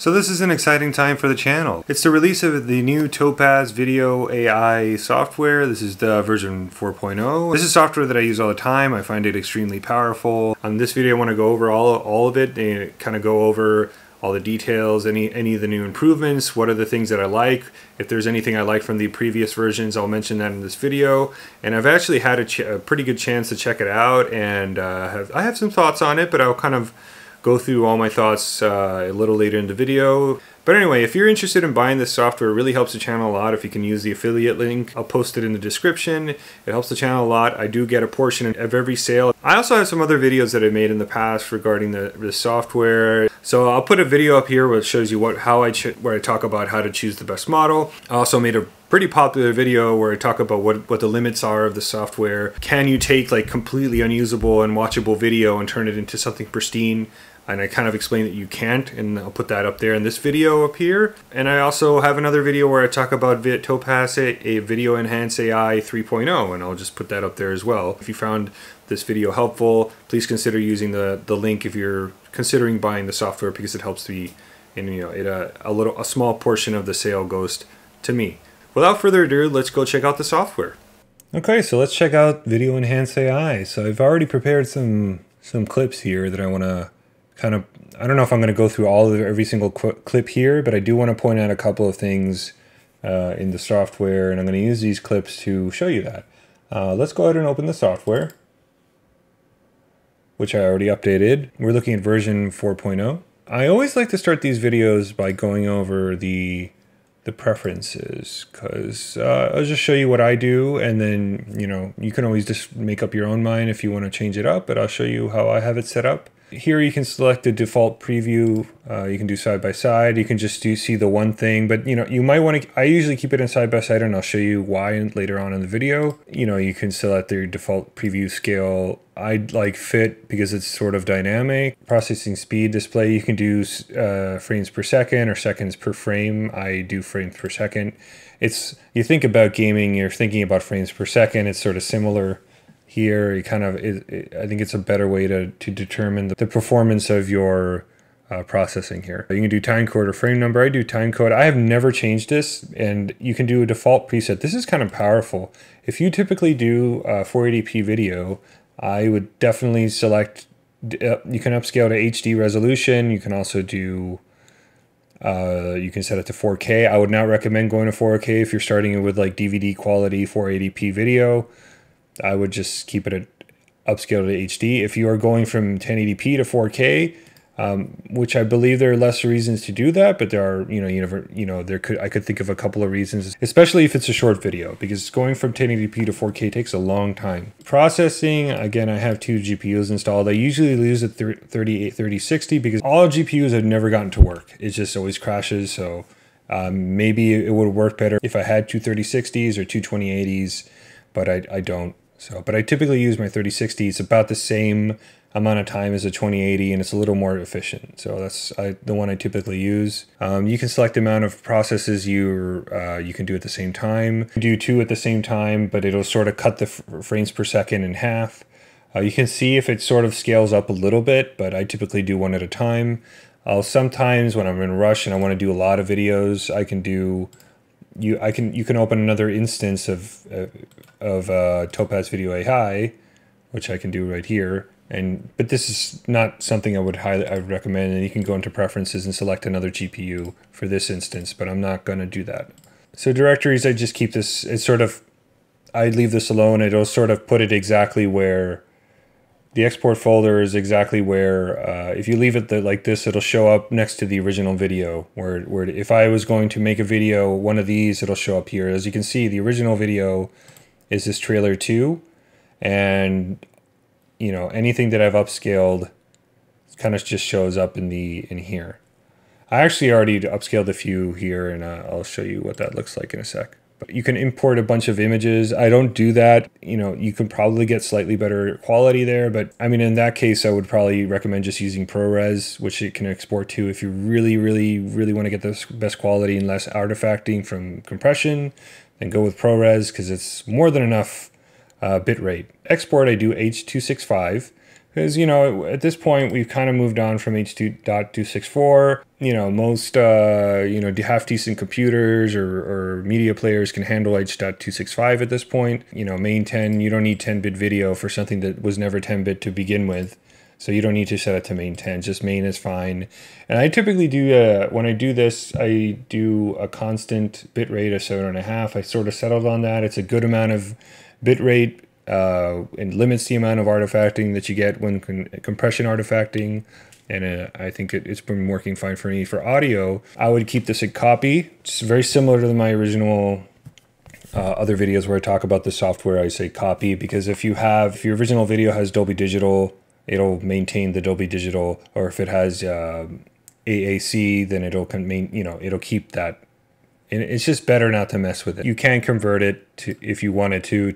So this is an exciting time for the channel. It's the release of the new Topaz Video AI software. This is the version 4.0. This is software that I use all the time. I find it extremely powerful. On this video I want to go over all of it and kind of go over all the details, any of the new improvements, what are the things that I like. If there's anything I like from the previous versions, I'll mention that in this video. And I've actually had a pretty good chance to check it out, and I have some thoughts on it, but I'll kind of go through all my thoughts a little later in the video. But anyway, if you're interested in buying this software, it really helps the channel a lot if you can use the affiliate link. I'll post it in the description. It helps the channel a lot. I do get a portion of every sale. I also have some other videos that I made in the past regarding the software. So I'll put a video up here which shows you where I talk about how to choose the best model. I also made a pretty popular video where I talk about what the limits are of the software. Can you take like completely unusable and watchable video and turn it into something pristine? And I kind of explain that you can't, and I'll put that up there in this video up here. And I also have another video where I talk about Topaz a Video Enhance AI 3.0, and I'll just put that up there as well. If you found this video helpful, please consider using the link if you're considering buying the software, because it helps me, and a small portion of the sale goes to me. Without further ado, let's go check out the software. Okay, so let's check out Video Enhance AI. So I've already prepared some clips here that I want to I don't know if I'm going to go through every single clip here, but I do want to point out a couple of things in the software, and I'm going to use these clips to show you that. Let's go ahead and open the software, which I already updated. We're looking at version 4.0. I always like to start these videos by going over the preferences, because I'll just show you what I do, and then you can always just make up your own mind if you want to change it up, but I'll show you how I have it set up. Here you can select the default preview. You can do side by side. You can just see the one thing, but you might want to. I usually keep it in side by side, and I'll show you why later on in the video. You can select your default preview scale. I like fit because it's sort of dynamic. Processing speed display. You can do frames per second or seconds per frame. I do frames per second. You think about gaming, you're thinking about frames per second. It's sort of similar. Here, I think it's a better way to determine the performance of your processing here. You can do timecode or frame number. I do timecode. I have never changed this, and you can do a default preset. This is kind of powerful. If you typically do 480p video, I would definitely select, you can upscale to HD resolution. You can also do, you can set it to 4K. I would not recommend going to 4K if you're starting with like DVD quality 480p video. I would just keep it at upscale to HD. If you are going from 1080p to 4K, which I believe there are less reasons to do that, but there are, I could think of a couple of reasons, especially if it's a short video, because going from 1080p to 4K takes a long time. Processing, again, I have two GPUs installed. I usually use a 3060 because all GPUs have never gotten to work. It just always crashes. So maybe it would work better if I had two 3060s or two 2080s, but I don't. But I typically use my 3060. It's about the same amount of time as a 2080, and it's a little more efficient. So that's the one I typically use. You can select the amount of processes you can do at the same time. You can do two at the same time, but it'll sort of cut the frames per second in half. You can see if it sort of scales up a little bit, but I typically do one at a time. Sometimes when I'm in a rush and I want to do a lot of videos, I can do. You can open another instance of Topaz Video AI, which I can do right here. But this is not something I would recommend. And you can go into preferences and select another GPU for this instance, but I'm not going to do that. So directories, I just keep this. It's sort of, I leave this alone. It'll sort of put it exactly where. The export folder is exactly where, if you leave it like this, it'll show up next to the original video. Where if I was going to make a video, one of these, it'll show up here. As you can see, the original video is this trailer 2, and anything that I've upscaled kind of just shows up in here. I actually already upscaled a few here, and I'll show you what that looks like in a sec. But you can import a bunch of images. I don't do that. You can probably get slightly better quality there, but I mean, in that case, I would probably recommend just using ProRes, which it can export to if you really want to get the best quality and less artifacting from compression. Then go with ProRes because it's more than enough bit rate. Export, I do H.265. Because, you know, at this point, we've kind of moved on from H.264. You know, most, you know, half decent computers or media players can handle H.265 at this point. You know, main 10, you don't need 10-bit video for something that was never 10-bit to begin with. So you don't need to set it to main 10, just main is fine. And I typically do, when I do this, I do a constant bit rate of 7.5. I sort of settled on that. It's a good amount of bit rate. It limits the amount of artifacting that you get when compression artifacting, and I think it's been working fine for me. For audio, I would keep this at copy. It's very similar to my original other videos where I talk about the software. I say copy because if your original video has Dolby Digital, it'll maintain the Dolby Digital, or if it has AAC, then it'll keep that. And it's just better not to mess with it. You can convert it to, if you wanted to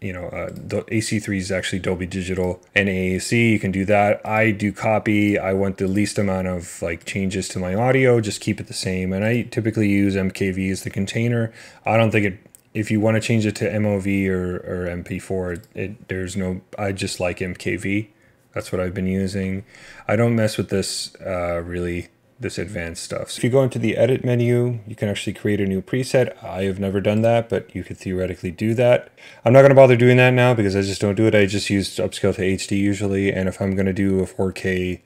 the AC3 is actually Dolby Digital and AAC. You can do that. I do copy. I want the least amount of like changes to my audio, just keep it the same. And I typically use MKV as the container. I don't think if you want to change it to MOV or MP4, I just like MKV. That's what I've been using. I don't mess with this really, this advanced stuff. So if you go into the edit menu, you can actually create a new preset. I have never done that, but you could theoretically do that. I'm not going to bother doing that now because I just don't do it. I just use upscale to HD usually. And if I'm going to do a 4K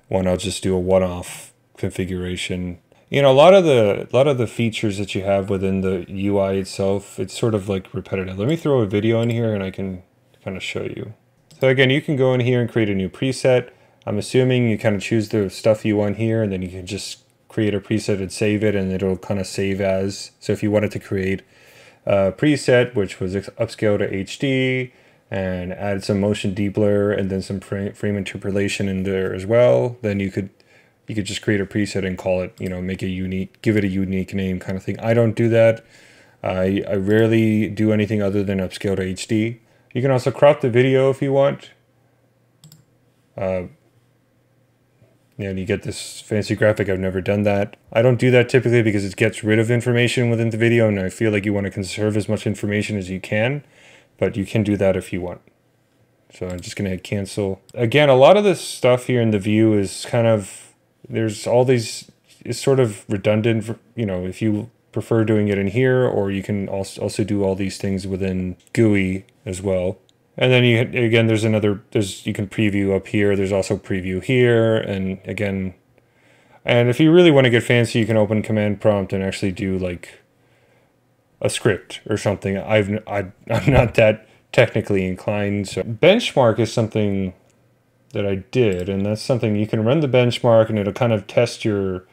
one, I'll just do a one-off configuration. You know, a lot of the features that you have within the UI itself, it's sort of like repetitive. Let me throw a video in here and I can kind of show you. So again, you can go in here and create a new preset. I'm assuming you kind of choose the stuff you want here, and then you can just create a preset and save it, and it'll kind of save as. So if you wanted to create a preset, which was upscale to HD, and add some motion deblur, and then some frame interpolation in there as well, then you could just create a preset and call it, you know, make it unique, give it a unique name kind of thing. I don't do that. I rarely do anything other than upscale to HD. You can also crop the video if you want. And you get this fancy graphic. I've never done that. I don't do that typically because it gets rid of information within the video, and I feel like you want to conserve as much information as you can, but you can do that if you want. So I'm just going to hit cancel. Again, a lot of this stuff here in the view is kind of, there's all these, it's sort of redundant, for, you know, if you prefer doing it in here, or you can also do all these things within GUI as well. And then you can preview up here. There's also preview here, and again, and if you really want to get fancy, you can open command prompt and actually do like a script or something. I'm not that technically inclined. So benchmark is something that I did, and that's something you can run the benchmark, and it'll kind of test your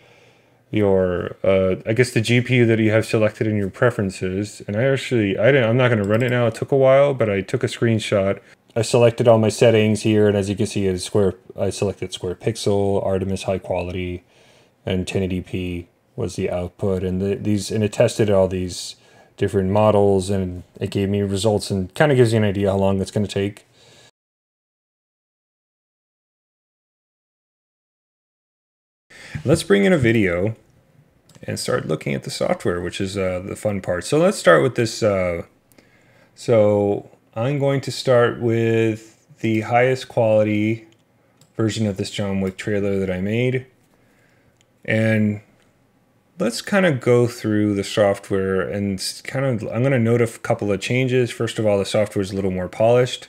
I guess the GPU that you have selected in your preferences. And I'm not going to run it now. It took a while, but I took a screenshot. I selected all my settings here, and as you can see, I selected square pixel, Artemis high quality, and 1080p was the output. And it tested all these different models, and it gave me results, and kind of gives you an idea how long it's going to take. Let's bring in a video and start looking at the software, which is the fun part. So let's start with this. So I'm going to start with the highest quality version of this John Wick trailer that I made. And let's kind of go through the software and I'm going to note a couple of changes. First of all, the software is a little more polished.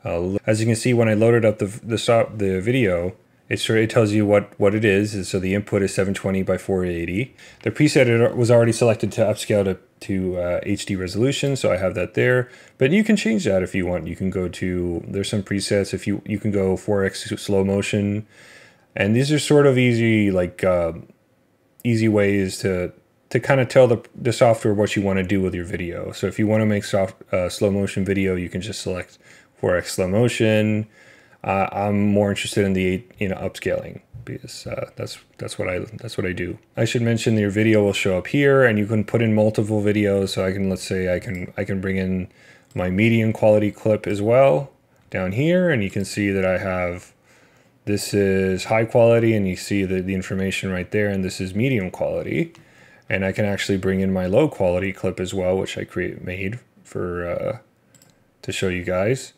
As you can see, when I loaded up the video, it tells you what it is. So the input is 720 by 480. The preset was already selected to upscale to HD resolution, so I have that there. But you can change that if you want. You can go to, there's some presets. If you can go 4x slow motion, and these are sort of easy, like easy ways to kind of tell the software what you want to do with your video. So if you want to make slow motion video, you can just select 4x slow motion. I'm more interested in the upscaling because that's what I do. I should mention your video will show up here, and you can put in multiple videos. So let's say I can bring in my medium quality clip as well down here, and you can see that I have, this is high quality, and you see the information right there, and this is medium quality. And I can actually bring in my low quality clip as well, which I made for to show you guys.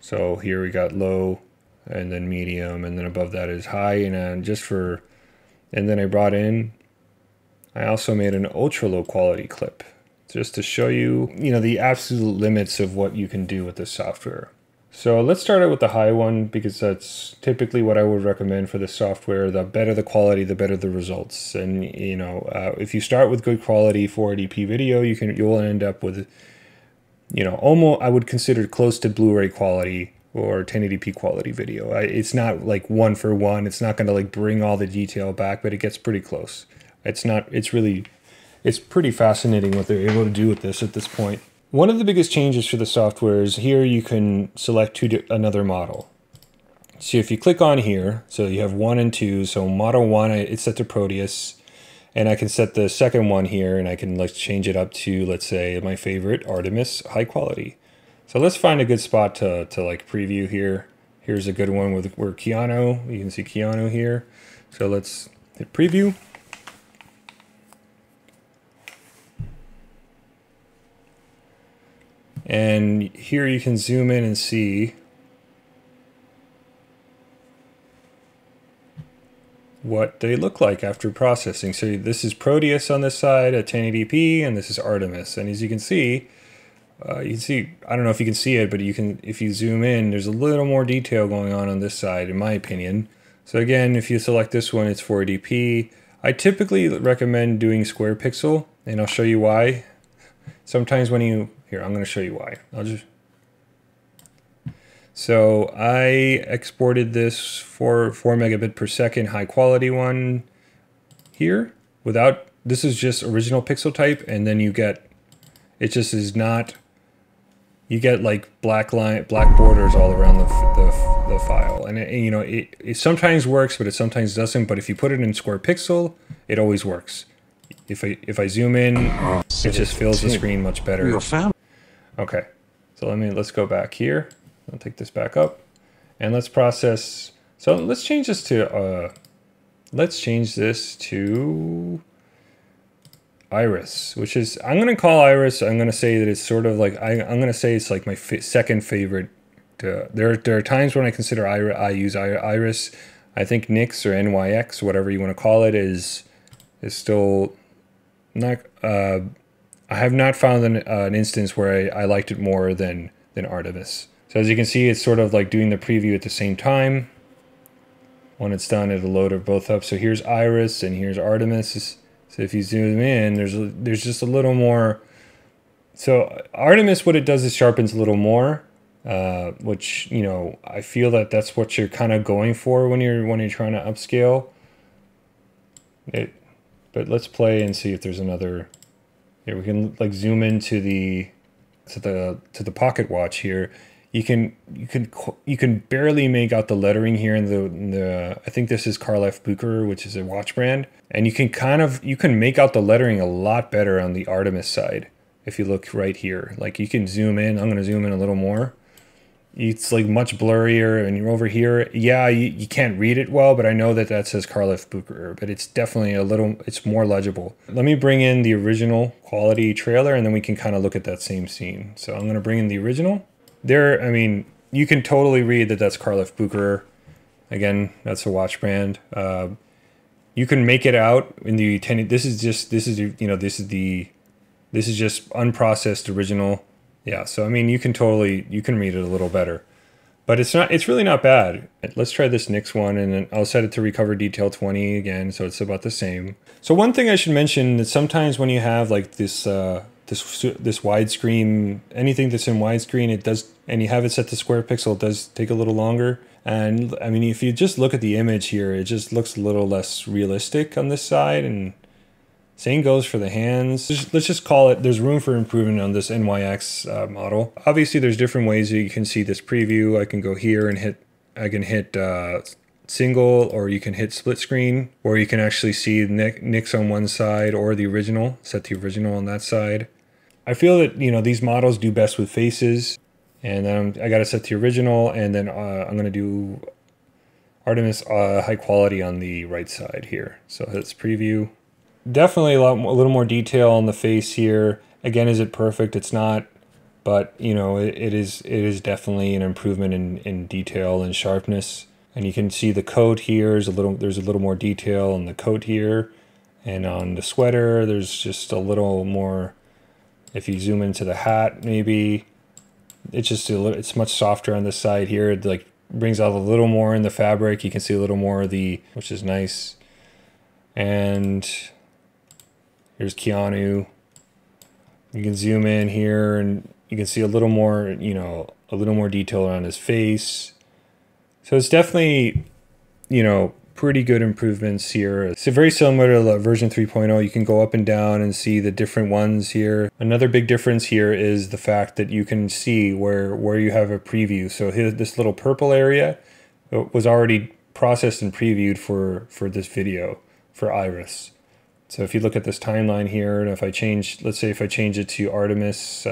So here we got low, and then medium, and then above that is high. And and then I also made an ultra low quality clip just to show you, the absolute limits of what you can do with this software. So let's start out with the high one, because that's typically what I would recommend for this software. The better the quality, the better the results. And if you start with good quality 480p video, you'll end up with, almost, I would consider close to Blu-ray quality or 1080p quality video. It's not like one for one. It's not going to like bring all the detail back, but it gets pretty close. It's pretty fascinating what they're able to do with this at this point. One of the biggest changes for the software is here you can select another model. So if you click on here, so you have 1 and 2. So model 1, it's set to Proteus, and I can set the second one here, and I can change it up to, let's say, my favorite, Artemis high quality. So let's find a good spot to preview here. Here's a good one where Keanu, you can see Keanu here. So let's hit preview. And here you can zoom in and see what they look like after processing. So this is Proteus on this side at 1080p, and this is Artemis. And as you can see, I don't know if you can see it, but if you zoom in, there's a little more detail going on this side, in my opinion. So again, if you select this one, it's 480p. I typically recommend doing square pixel, and I'll show you why. Sometimes here, I'm going to show you why. So I exported this for 4 megabit per second high quality one here this is just original pixel type, and then you get like black borders all around the file, and it sometimes works, but it sometimes doesn't. But if you put it in square pixel, it always works. If I zoom in, it just fills the screen much better. Okay, so let's go back here. I'll take this back up, and let's process. So let's change this to Iris, which is, I'm going to call Iris. I'm going to say that it's sort of like, I'm going to say it's like my second favorite. There are times when I consider I use Iris. I think Nix or NYX, whatever you want to call it, is still not. I have not found an instance where I liked it more than Artemis. So as you can see, it's sort of like doing the preview at the same time. When it's done, it'll load it both up. So here's Iris and here's Artemis. So if you zoom in, there's just a little more. So Artemis, what it does is sharpens a little more, which I feel that's what you're kind of going for when you're trying to upscale it. But let's play and see if there's another. Here we can zoom into the pocket watch here. You can barely make out the lettering here in the I think this is Karl F. Bucher, which is a watch brand, and you can make out the lettering a lot better on the Artemis side if you look right here. You can zoom in. I'm going to zoom in a little more. It's much blurrier, and you're over here. Yeah, you can't read it well, but I know that says Karl F. Bucher, but it's definitely it's more legible. Let me bring in the original quality trailer, and then we can kind of look at that same scene. So I'm going to bring in the original. There, I mean, you can totally read that's Karl F. Bucher. Again, that's a watch brand. You can make it out in the 10. This is just unprocessed original. Yeah, so I mean, you can read it a little better, but it's really not bad. Let's try this next one, and then I'll set it to recover detail 20 again, so it's about the same. So one thing I should mention is sometimes when you have this widescreen, anything that's in widescreen, and you have it set to square pixel, it does take a little longer. And I mean, if you just look at the image here, it just looks a little less realistic on this side, and same goes for the hands. Let's just call it, there's room for improvement on this NYX model. Obviously, there's different ways that you can see this preview. I can go here and hit single, or you can hit split screen, or you can actually see Nix on one side or the original, set the original on that side. I feel that, these models do best with faces, and then I got to set the original, and then I'm going to do Artemis high quality on the right side here. So let's preview. Definitely a little more detail on the face here. Again, is it perfect? It's not. but you know, it is definitely an improvement in detail and sharpness. And you can see the coat here is there's a little more detail on the coat here, and on the sweater there's just a little more. If you zoom into the hat, maybe it's just it's much softer on the side here. It like brings out a little more in the fabric. You can see a little more of which is nice. And here's Keanu. You can zoom in here and you can see a little more, you know, a little more detail around his face. So it's definitely, you know, pretty good improvements here. It's very similar to version 3.0. You can go up and down and see the different ones here. Another big difference here is the fact that you can see where you have a preview. So this little purple area was already processed and previewed for this video for Iris. So if you look at this timeline here, and if I change, let's say if I change it to Artemis,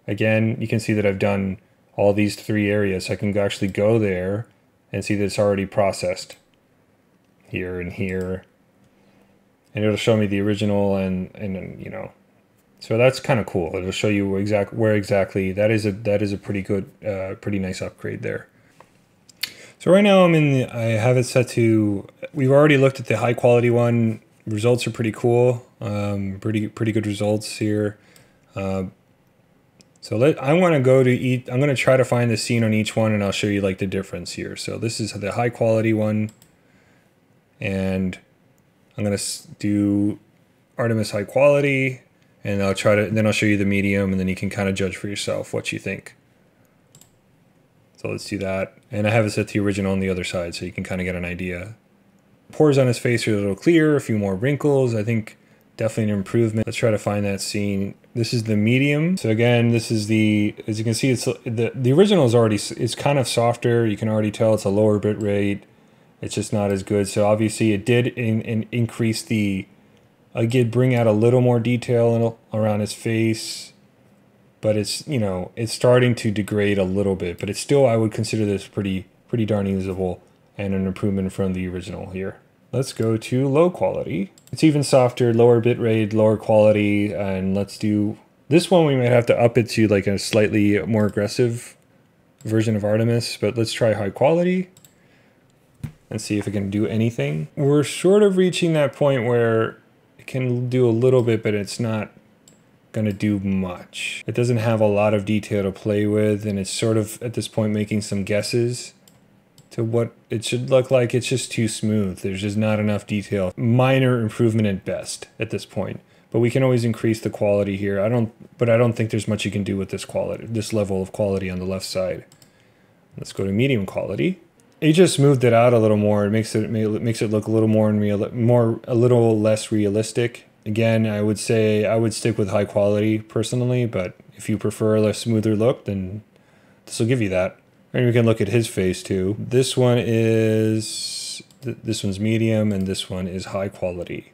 again, you can see that I've done all these 3 areas. So I can actually go there and see that it's already processed here and here, and it'll show me the original and you know, so that's kind of cool. It'll show you where exactly that is a pretty good, pretty nice upgrade there. So right now I have it set to, we've already looked at the high quality one. Results are pretty cool. Pretty good results here. So I want to go to I'm going to try to find the scene on each one, and I'll show you like the difference here. So this is the high quality one, and I'm going to do Artemis high quality, and I'll show you the medium, and then you can kind of judge for yourself what you think. So let's do that. And I have it set to the original on the other side, so you can kind of get an idea. Pores on his face are a little clear, a few more wrinkles. I think definitely an improvement. Let's try to find that scene. This is the medium. So again, this is as you can see, it's the original is already, it's kind of softer. You can already tell it's a lower bit rate. It's just not as good. So obviously it did increase I did bring out a little more detail around his face, but it's, you know, it's starting to degrade a little bit, but it's still, I would consider this pretty darn usable and an improvement from the original here. Let's go to low quality. It's even softer, lower bit rate, lower quality, and let's do this one. We might have to up it to like a slightly more aggressive version of Artemis, but let's try high quality and see if it can do anything. We're sort of reaching that point where it can do a little bit, but it's not gonna do much. It doesn't have a lot of detail to play with, and it's sort of at this point making some guesses to what it should look like. It's just too smooth. There's just not enough detail. Minor improvement at best at this point, but we can always increase the quality here. I don't think there's much you can do with this quality, this level of quality on the left side. Let's go to medium quality. It just smoothed it out a little more. It makes it look a little more a little less realistic. Again, I would say I would stick with high quality personally, but if you prefer a smoother look, then this will give you that. And we can look at his face too. This one is, this one's medium, and this one is high quality.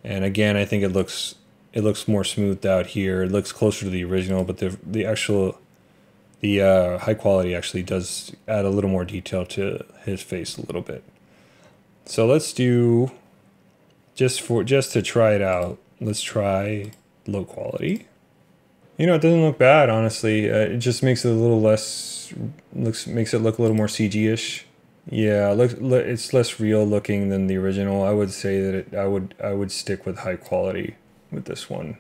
And again, I think it looks more smoothed out here. It looks closer to the original, but the high quality actually does add a little more detail to his face a little bit. So let's do, just to try it out, let's try low quality. You know, it doesn't look bad, honestly. It just makes it a little less, makes it look a little more CG-ish. Yeah, it's less real looking than the original. I would say that I would stick with high quality with this one,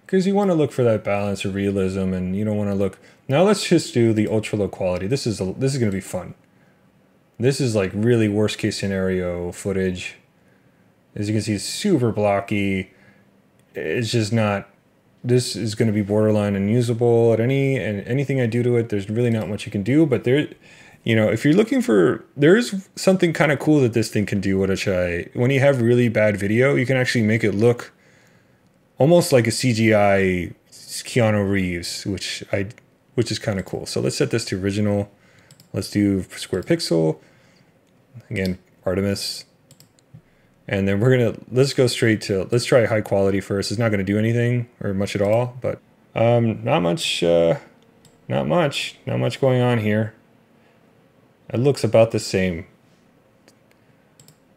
because you want to look for that balance of realism, and you don't want to look. Now let's just do the ultra low quality. This is going to be fun. This is like really worst case scenario footage. As you can see, it's super blocky. It's just not. This is going to be borderline unusable at anything I do to it. There's really not much you can do, but there, you know, if you're looking for, there's something kind of cool that this thing can do. When you have really bad video, you can actually make it look almost like a CGI Keanu Reeves, which is kind of cool. So let's set this to original. Let's do square pixel. Again, Artemis. And then let's go straight to, let's try high quality first. It's not going to do anything or much at all, but not much going on here. It looks about the same.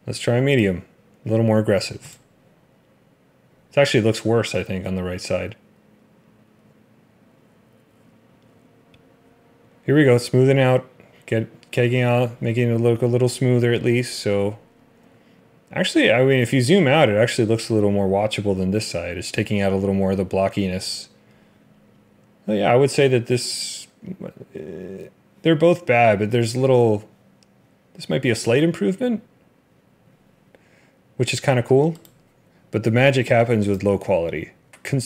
Let's try medium, a little more aggressive. It actually looks worse, I think, on the right side. here we go, smoothing out, kegging out, making it look a little smoother at least. So actually, I mean, if you zoom out, it actually looks a little more watchable than this side. It's taking out a little more of the blockiness. Well, yeah, I would say that this, they're both bad, but there's a little, this might be a slight improvement, which is kind of cool. But the magic happens with low quality.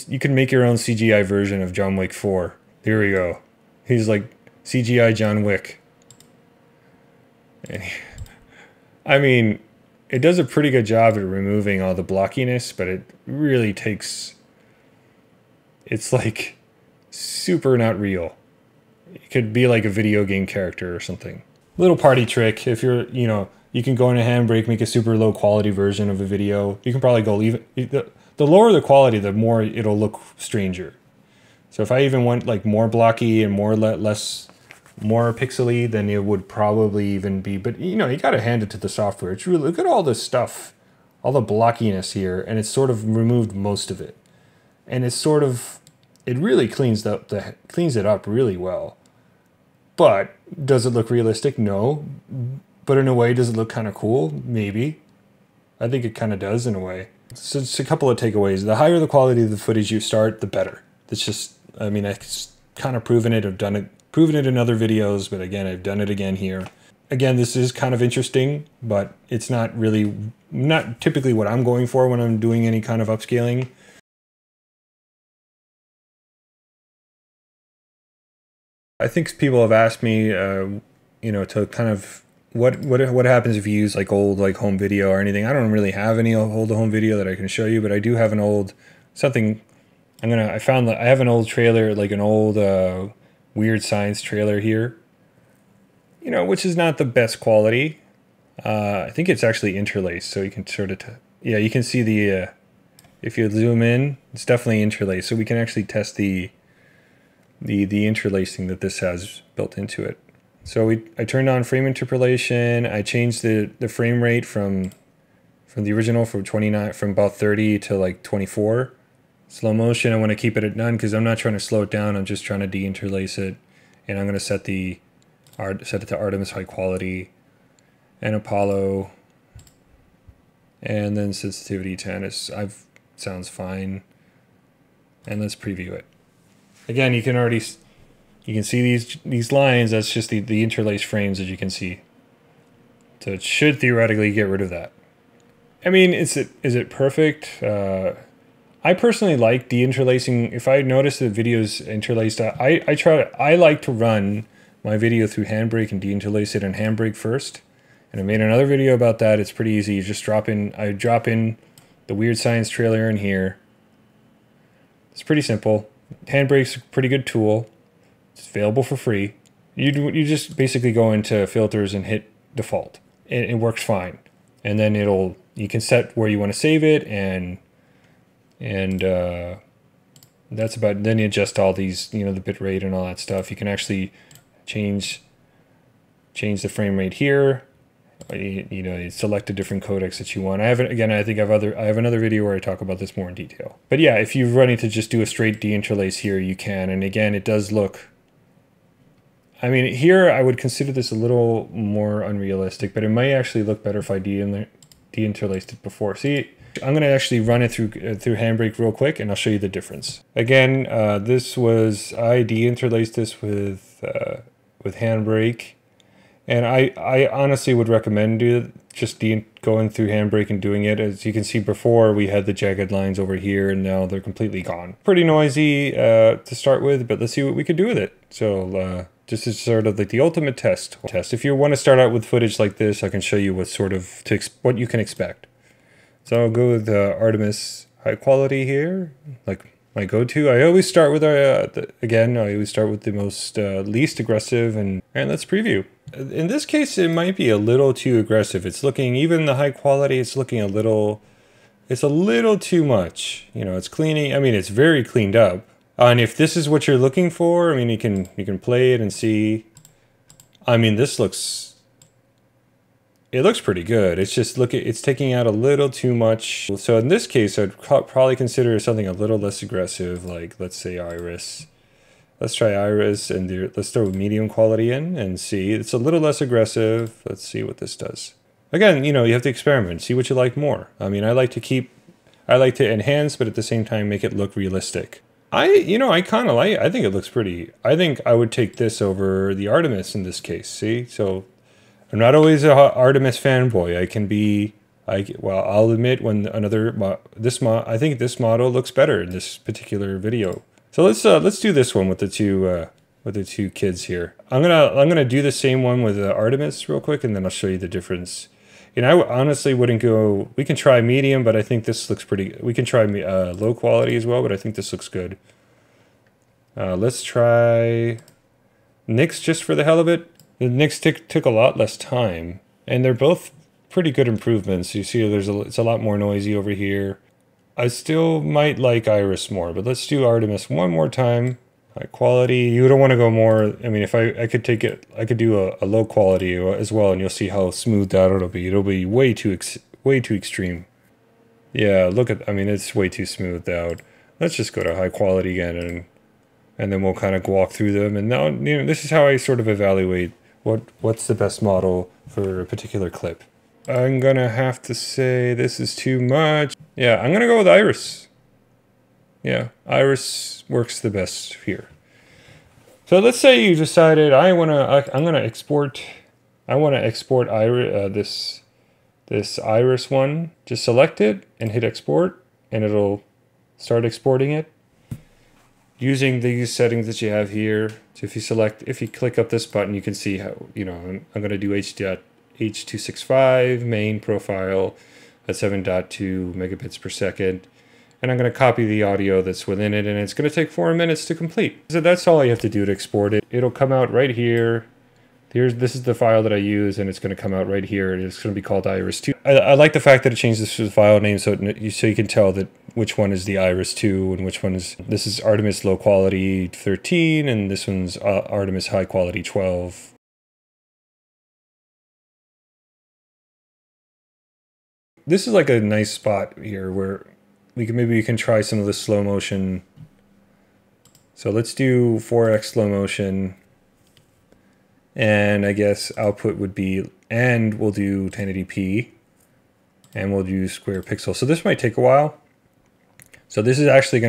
You can make your own CGI version of John Wick 4. Here we go. He's like CGI John Wick. I mean, it does a pretty good job at removing all the blockiness, but it really takes, it's like super not real. It could be like a video game character or something. Little party trick. If you're, you know, you can go in a Handbrake, make a super low quality version of a video. You can probably go even, the lower the quality, the more it'll look stranger. So if I even went like more blocky and more more pixely, then it would probably even be, but you know, you got to hand it to the software. It's really, look at all this stuff, all the blockiness here, and it's sort of removed most of it. And it's sort of, it really cleans it up really well. But does it look realistic? No. But in a way, does it look kind of cool? Maybe. I think it kind of does in a way. So it's a couple of takeaways. The higher the quality of the footage you start, the better. It's just, I mean, I've kind of proven it. I've done it, proven it in other videos, but again, I've done it again here. Again, this is kind of interesting, but it's not really, not typically what I'm going for when I'm doing any kind of upscaling. I think people have asked me, you know, to kind of, what happens if you use like old like home video or anything. I don't really have any old home video that I can show you, but I do have an old something. I found that I have an old trailer, like an old Weird Science trailer here, you know, which is not the best quality. I think it's actually interlaced, so you can sort of, yeah, you can see the, if you zoom in, it's definitely interlaced, so we can actually test the interlacing that this has built into it. So I turned on frame interpolation. I changed the frame rate from the original from about 30 to like 24. Slow motion, I want to keep it at none because I'm not trying to slow it down. I'm just trying to deinterlace it, and I'm going to set it to Artemis high quality and Apollo, and then sensitivity 10 sounds fine. And let's preview it. Again, you can see these lines. That's just the interlaced frames, as you can see. So it should theoretically get rid of that. I mean, is it perfect? I personally like deinterlacing. If I notice that video's interlaced, I like to run my video through Handbrake and deinterlace it in Handbrake first. And I made another video about that. It's pretty easy. You just I drop in the Weird Science trailer in here. It's pretty simple. Handbrake's a pretty good tool. It's available for free. You just basically go into filters and hit default. It works fine. And then you can set where you want to save it, and that's about, then you adjust all these, you know, the bit rate and all that stuff. You can actually change the frame rate here. You know, you select a different codecs that you want. I have another video where I talk about this more in detail. But yeah, if you're running to just do a straight deinterlace here, you can. And again, it does look, I mean, here I would consider this a little more unrealistic, but it might actually look better if I deinterlaced it before. See, I'm going to actually run it through Handbrake real quick, and I'll show you the difference. Again, I deinterlaced this with Handbrake. And I honestly would recommend going through Handbrake and doing it. As you can see before, we had the jagged lines over here, and now they're completely gone. Pretty noisy to start with, but let's see what we can do with it. So this is sort of like the ultimate test. If you want to start out with footage like this, I can show you what you can expect. So I'll go with Artemis high quality here, like my go-to. I always start with I always start with the most least aggressive, and let's preview. In this case, it might be a little too aggressive. It's looking, even the high quality, it's looking it's a little too much. You know, it's cleaning. I mean, it's very cleaned up. And if this is what you're looking for, I mean, you can play it and see. I mean, it looks pretty good. It's just, it's taking out a little too much. So in this case, I'd probably consider something a little less aggressive, like let's say Iris. Let's try Iris and let's throw medium quality in and see. It's a little less aggressive. Let's see what this does. Again, you know, you have to experiment, see what you like more. I mean, I like to enhance, but at the same time make it look realistic. I think it looks pretty. I think I would take this over the Artemis in this case. See, so I'm not always a Artemis fanboy. I'll admit when I think this model looks better in this particular video. So let's do this one with the two kids here. I'm gonna do the same one with Artemis real quick, and then I'll show you the difference. You know, I honestly wouldn't go. We can try medium, but I think this looks pretty. We can try low quality as well, but I think this looks good. Let's try Nix just for the hell of it. The Nix took a lot less time, and they're both pretty good improvements. You see, it's a lot more noisy over here. I still might like Iris more, but let's do Artemis one more time. High quality. You don't want to go more. I mean, if I could take it, I could do a low quality as well, and you'll see how smoothed out it'll be. It'll be way too extreme. Yeah, I mean, it's way too smoothed out. Let's just go to high quality again, and then we'll kind of walk through them. And now, you know, this is how I sort of evaluate what's the best model for a particular clip. I'm gonna have to say this is too much. Yeah, I'm gonna go with Iris. Yeah, Iris works the best here. So let's say you decided I want to export Iris, this Iris one. Just select it and hit export, and it'll start exporting it using these settings that you have here. So if you click up this button, you can see how, you know, I'm going to do H.265 main profile at 7.2 megabits per second. And I'm going to copy the audio that's within it, and it's going to take 4 minutes to complete. So that's all you have to do to export it. It'll come out right here. This is the file that I use, and it's going to come out right here. It's going to be called Iris2. I like the fact that it changed this to the file name so you can tell that which one is the Iris2 and which one is... This is Artemis low quality 13, and this one's Artemis high quality 12. This is like a nice spot here where maybe we can try some of the slow motion. So let's do 4x slow motion. And I guess output would be, and we'll do 1080p. And we'll do square pixel. So this might take a while. So this is actually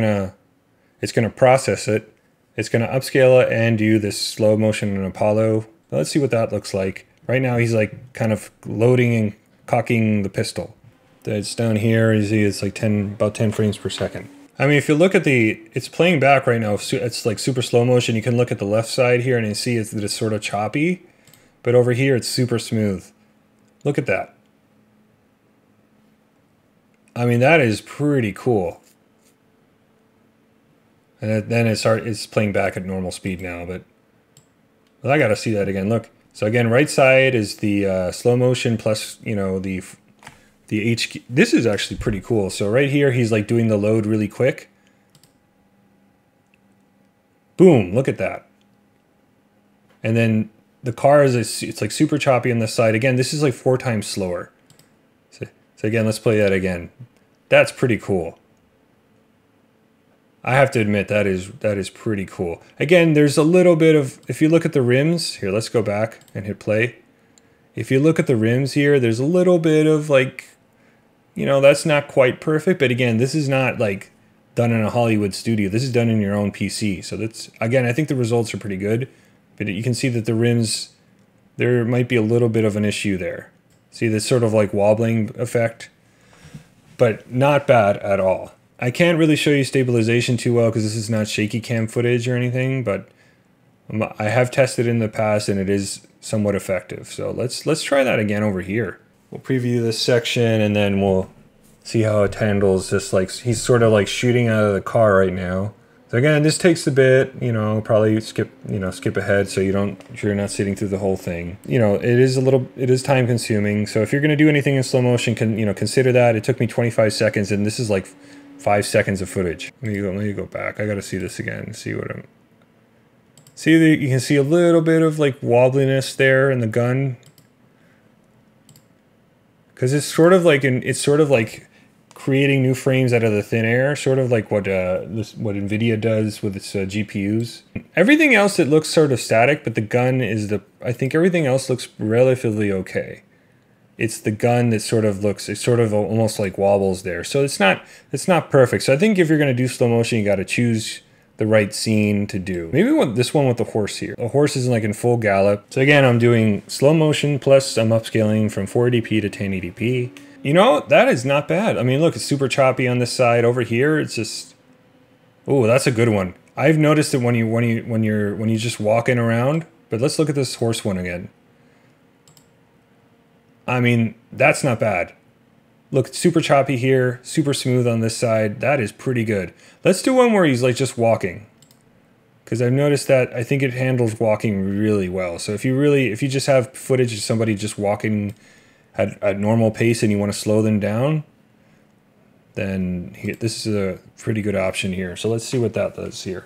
it's gonna process it. It's gonna upscale it and do this slow motion in Apollo. Let's see what that looks like. Right now he's like kind of loading and cocking the pistol. It's down here, you see it's like about 10 frames per second. I mean, if you look at it's playing back right now, it's like super slow motion. You can look at the left side here and you see that it's sort of choppy, but over here it's super smooth. Look at that. I mean, that is pretty cool. And then it's playing back at normal speed now, but I gotta see that again. Look, so again, right side is the slow motion plus, you know, the HQ. This is actually pretty cool. So right here, he's like doing the load really quick. Boom, look at that. And then the car it's like super choppy on this side. Again, this is like 4 times slower. So again, let's play that again. That's pretty cool. I have to admit that is pretty cool. Again, there's a little bit of, if you look at the rims, here, let's go back and hit play. If you look at the rims here, there's a little bit of like, you know, that's not quite perfect, but again, this is not like done in a Hollywood studio. This is done in your own PC. So that's, again, I think the results are pretty good, but you can see that the rims, there might be a little bit of an issue there. See this sort of like wobbling effect, but not bad at all. I can't really show you stabilization too well because this is not shaky cam footage or anything, but I have tested in the past and it is somewhat effective. So let's try that again over here. We'll preview this section and then we'll see how it handles. Just like he's sort of like shooting out of the car right now. So again, this takes a bit, you know, probably skip ahead so you're not sitting through the whole thing. You know, it is time consuming. So if you're going to do anything in slow motion, consider that. It took me 25 seconds and this is like 5 seconds of footage. Let me go back. I got to see this again. See what I'm... See, you can see a little bit of like wobbliness there in the gun. Because it's sort of like creating new frames out of the thin air, sort of like what NVIDIA does with its GPUs. Everything else, it looks sort of static, but the gun is I think everything else looks relatively okay. It's the gun that sort of looks, it sort of almost like wobbles there. So it's not perfect. So I think if you're going to do slow motion, you got to choose the right scene to do. Maybe this one with the horse here. The horse is like in full gallop. So again, I'm doing slow motion plus I'm upscaling from 480p to 1080p. You know, that is not bad. I mean, look, it's super choppy on this side. Over here, it's just, oh, that's a good one. I've noticed it when you're just walking around. But let's look at this horse one again. I mean, that's not bad. Look, it's super choppy here, super smooth on this side. That is pretty good. Let's do one where he's like just walking, because I've noticed that I think it handles walking really well. So if you just have footage of somebody just walking at normal pace and you want to slow them down, then this is a pretty good option here. So let's see what that does here.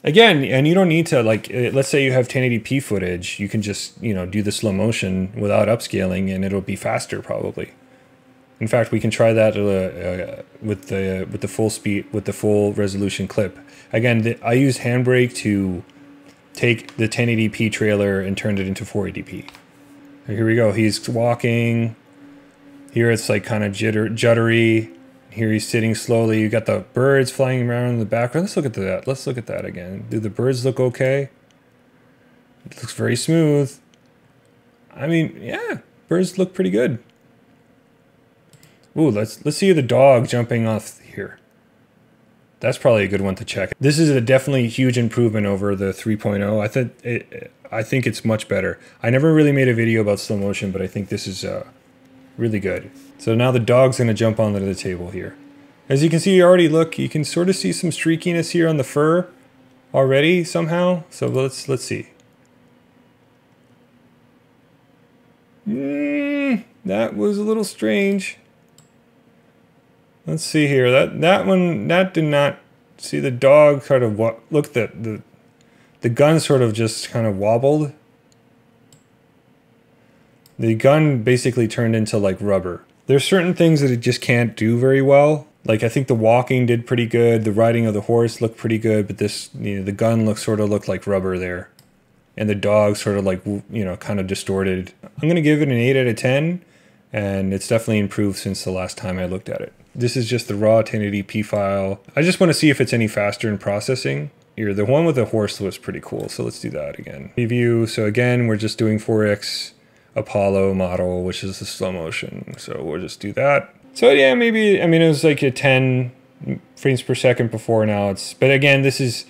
Again, and you don't need to, like, let's say you have 1080p footage, you can just, you know, do the slow motion without upscaling and it'll be faster probably. In fact, we can try that with the full speed, with the full resolution clip. Again, I use Handbrake to take the 1080p trailer and turn it into 480p. Here we go. He's walking. Here it's like kind of juddery. Here he's sitting slowly. You got the birds flying around in the background. Let's look at that. Let's look at that again. Do the birds look okay? It looks very smooth. I mean, yeah, birds look pretty good. Ooh, let's see the dog jumping off here. That's probably a good one to check. This is a definitely huge improvement over the 3.0. I think it's much better. I never really made a video about slow motion, but I think this is really good. So now the dog's gonna jump onto the table here. As you can see, you can sort of see some streakiness here on the fur already somehow. So let's see. That was a little strange. Let's see here. That did not see the dog kind of look, the gun sort of just kind of wobbled. The gun basically turned into like rubber. There's certain things that it just can't do very well. Like I think the walking did pretty good. The riding of the horse looked pretty good, but this, you know, the gun looked like rubber there. And the dog sort of like, you know, kind of distorted. I'm going to give it an 8 out of 10. And it's definitely improved since the last time I looked at it. This is just the raw 1080p file. I just want to see if it's any faster in processing. Here, the one with the horse was pretty cool. So let's do that again. Preview. So again, we're just doing 4X Apollo model, which is the slow motion. So we'll just do that. So yeah, maybe, I mean, it was like a 10 frames per second before. Now it's, but again, this is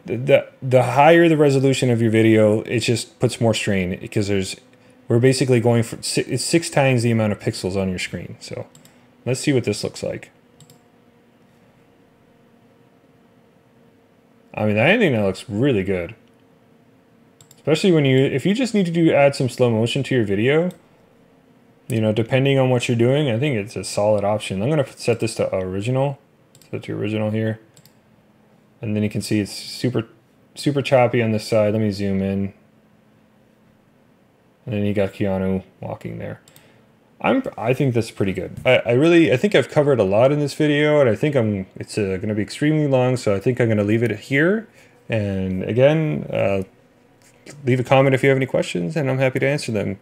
the higher the resolution of your video, it just puts more strain because we're basically going for, it's 6 times the amount of pixels on your screen. So let's see what this looks like. I mean, I think that looks really good. Especially if you just need to add some slow motion to your video, you know, depending on what you're doing, I think it's a solid option. I'm going to set this to original. Set to original here. And then you can see it's super choppy on this side. Let me zoom in. And then you got Keanu walking there. I think that's pretty good. I think I've covered a lot in this video, and I think it's going to be extremely long, so I think I'm going to leave it here. And again, leave a comment if you have any questions, and I'm happy to answer them.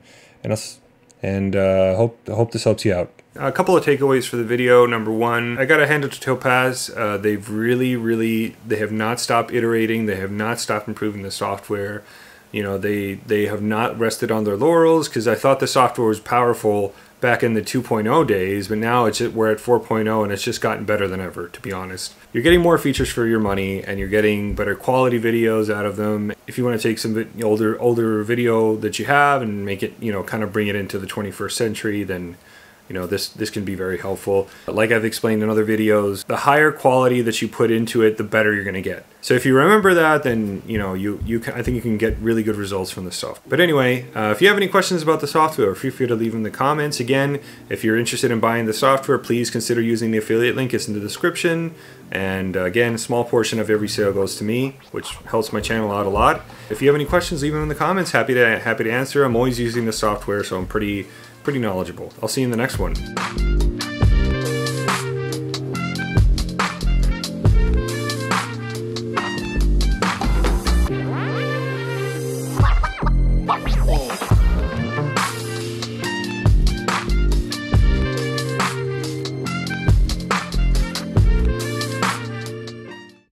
And hope this helps you out. A couple of takeaways for the video. Number one, I gotta hand it to Topaz. They've they have not stopped iterating. They have not stopped improving the software. You know, they have not rested on their laurels, because I thought the software was powerful back in the 2.0 days, but now we're at 4.0 and it's just gotten better than ever, to be honest. You're getting more features for your money, and you're getting better quality videos out of them. If you want to take some older video that you have and make it, you know, kind of bring it into the 21st century, then, you know, this can be very helpful. Like I've explained in other videos, the higher quality that you put into it, the better you're going to get. So if you remember that, then, you know, I think you can get really good results from this software. But anyway, if you have any questions about the software, feel free to leave them in the comments. Again, if you're interested in buying the software, please consider using the affiliate link. It's in the description. And again, a small portion of every sale goes to me, which helps my channel out a lot. If you have any questions, leave them in the comments. Happy to answer. I'm always using the software, so I'm pretty knowledgeable. I'll see you in the next one.